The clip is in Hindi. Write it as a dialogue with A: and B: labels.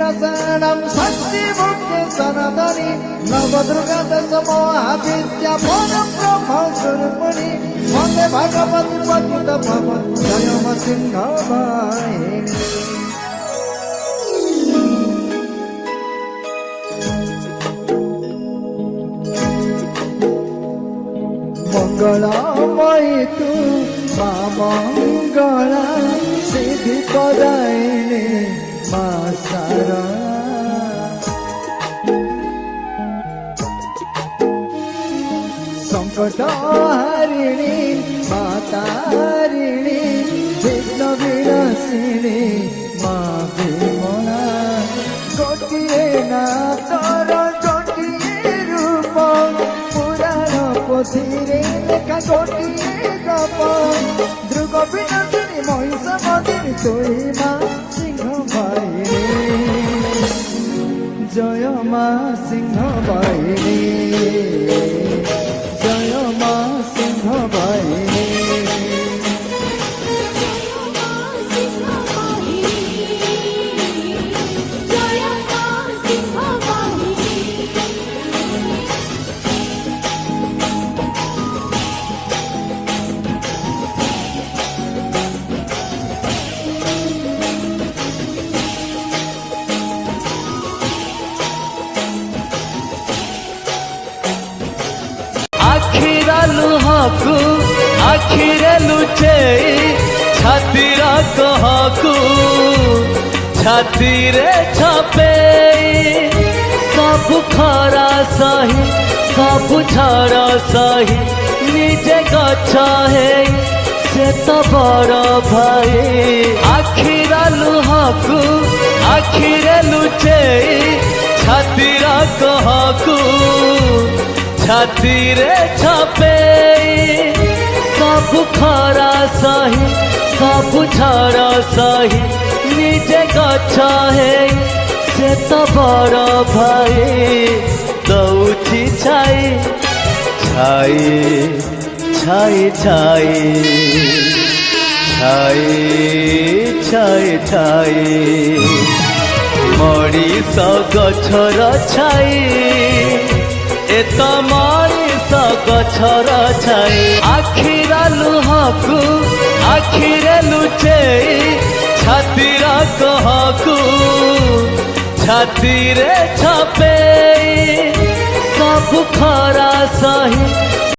A: नारायणं शक्ति मुक्ति सनातनी नवदुर्गा दश महाविद्या परब्रह्म स्वरूपिणी वंदे भगवती पतित पावन जय मा सिंहवाहिनी। मंगलमयी तू मा मंगला सिद्धि प्रदायिनी मा शारदा संकट हारिणी मा तारिणी विघ्न विनाशिनी मा विमला गोटिए नाथर गोटिए रूप पुराण पोथिरे लेखा गोटिए गप दृग विनाशिनी महिषमर्दिनी तुई मा सिंहवाहिनी जय मा सिंहवाहिनी जय मा सिंहवाहिनी।
B: आखिरा लुहाकू आखिरे लुचे छातीरा कहकू छातीरे छापे सब खरा सही सब झरा सही निजे गछ है से तो बड़ भाई। आखिरा लुहाकू आखिरे लुचे छातीरा कहकू छातीरे छापे सब खरा सही सब झरा सही निजे गछ है से तो बड़ भाई। दौची छाई छाई छाई छाई छाई छाई छाई मरीष गछर छाई एत मरीष गछर छाई। आखिरा लुहाकू आखिरे लुचे छातीरा कहकू छातीरे छापे सब खरा सही